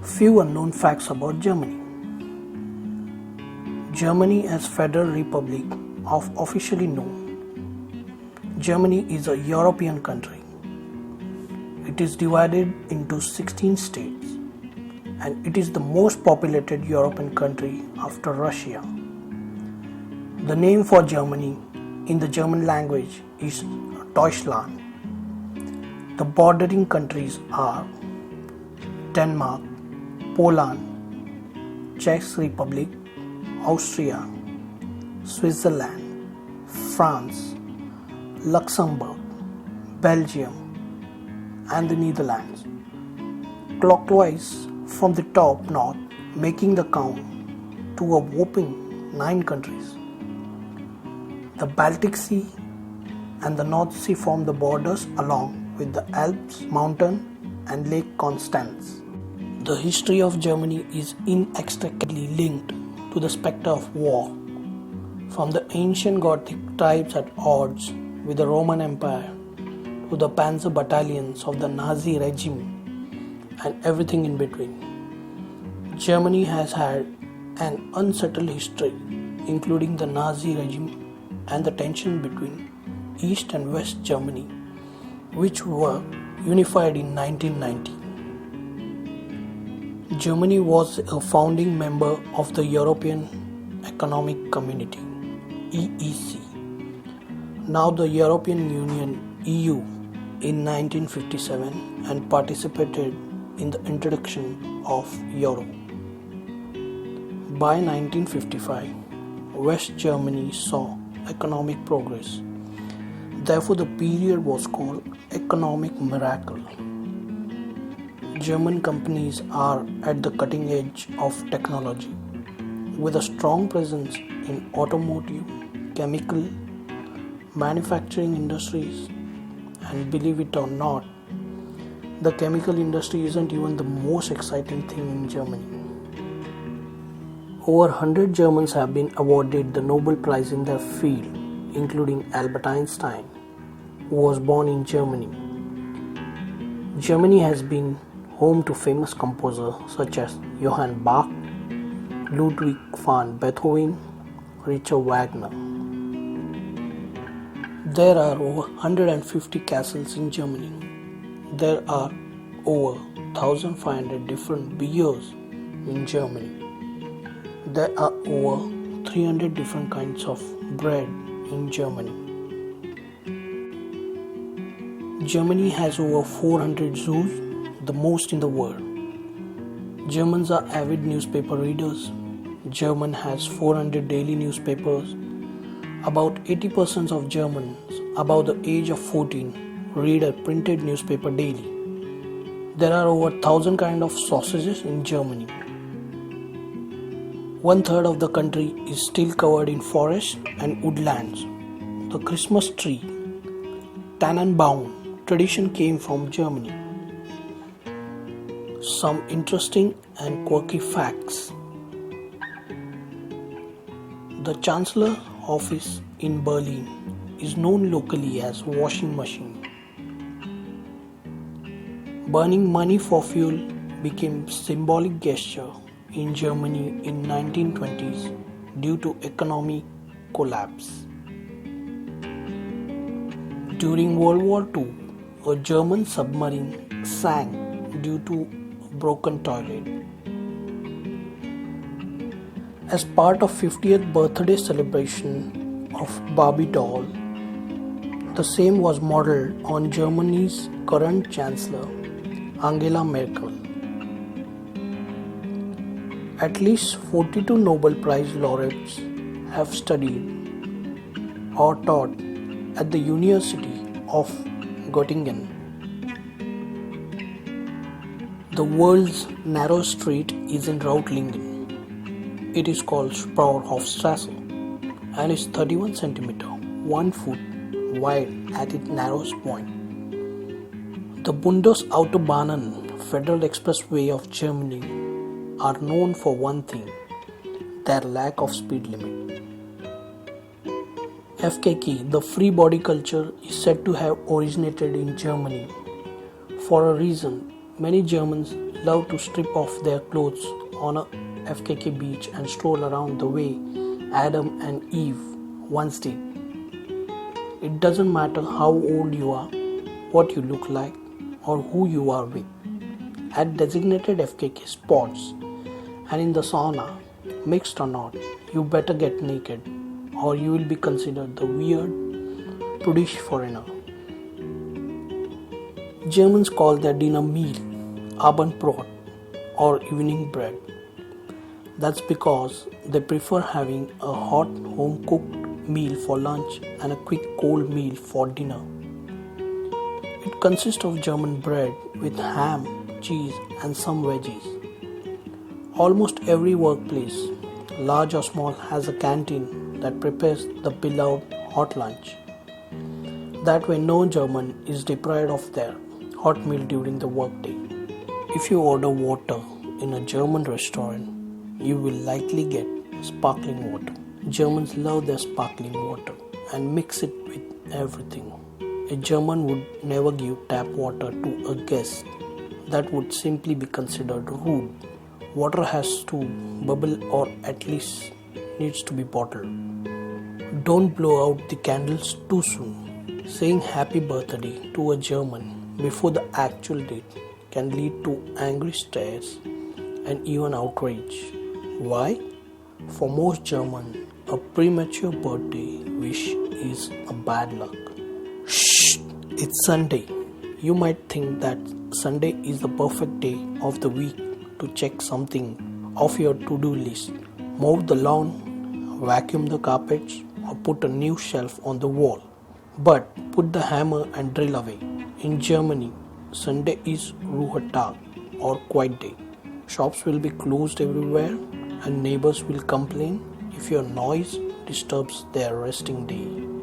Few unknown facts about Germany. Germany as Federal Republic of officially known. Germany is a European country. It is divided into 16 states and it is the most populated European country after Russia. The name for Germany in the German language is Deutschland. The bordering countries are Denmark, Poland, Czech Republic, Austria, Switzerland, France, Luxembourg, Belgium, and the Netherlands. Clockwise from the top north, making the count to a whopping 9 countries. The Baltic Sea and the North Sea form the borders along with the Alps mountain and Lake Constance. The history of Germany is inextricably linked to the specter of war, from the ancient Gothic tribes at odds with the Roman Empire to the panzer battalions of the Nazi regime and everything in between. Germany has had an unsettled history, including the Nazi regime and the tension between East and West Germany, which were unified in 1990. Germany was a founding member of the European Economic Community, EEC, now the European Union, EU, in 1957 and participated in the introduction of Euro. By 1955, West Germany saw economic progress. Therefore, the period was called Economic Miracle. German companies are at the cutting edge of technology, with a strong presence in automotive, chemical, manufacturing industries, and believe it or not, the chemical industry isn't even the most exciting thing in Germany. Over 100 Germans have been awarded the Nobel Prize in their field, including Albert Einstein, who was born in Germany. Germany has been home to famous composers such as Johann Bach, Ludwig van Beethoven, Richard Wagner. There are over 150 castles in Germany. There are over 1,500 different beers in Germany. There are over 300 different kinds of bread in Germany. Germany has over 400 zoos, the most in the world. Germans are avid newspaper readers. Germany has 400 daily newspapers. About 80% of Germans above the age of 14 read a printed newspaper daily. There are over 1,000 kinds of sausages in Germany. 1/3 of the country is still covered in forests and woodlands. The Christmas tree, Tannenbaum tradition came from Germany. Some interesting and quirky facts. The Chancellor office in Berlin is known locally as washing machine. Burning money for fuel became symbolic gesture in Germany in 1920s due to economic collapse. During World War II, a German submarine sank due to a broken toilet. As part of 50th birthday celebration of Barbie doll, the same was modeled on Germany's current Chancellor, Angela Merkel. At least 42 Nobel Prize laureates have studied or taught at the University of Göttingen. The world's narrowest street is in Reutlingen. It is called Sprauhofstrasse and is 31 centimeter, 1 foot wide at its narrowest point. The Bundesautobahnen, Federal Expressway of Germany, are known for one thing: their lack of speed limit. FKK, the free body culture, is said to have originated in Germany for a reason Many Germans love to strip off their clothes on a FKK beach and stroll around the way Adam and Eve once did. It doesn't matter how old you are, what you look like, or who you are with. At designated FKK spots and in the sauna, mixed or not, you better get naked or you will be considered the weird, prudish foreigner. Germans call their dinner meal Abendbrot or evening bread. That's because they prefer having a hot home cooked meal for lunch and a quick cold meal for dinner. It consists of German bread with ham, cheese, and some veggies. Almost every workplace, large or small, has a canteen that prepares the beloved hot lunch. That way, no German is deprived of their hot meal during the workday. If you order water in a German restaurant, you will likely get sparkling water. Germans love their sparkling water and mix it with everything. A German would never give tap water to a guest. That would simply be considered rude. Water has to bubble or at least needs to be bottled. Don't blow out the candles too soon. Saying happy birthday to a German before the actual date can lead to angry stares and even outrage. Why? For most Germans, a premature birthday wish is a bad luck. Shh! It's Sunday. You might think that Sunday is the perfect day of the week to check something off your to-do list. Mow the lawn, vacuum the carpets, or put a new shelf on the wall. But put the hammer and drill away. In Germany, Sunday is Ruhetag or Quiet Day. Shops will be closed everywhere and neighbors will complain if your noise disturbs their resting day.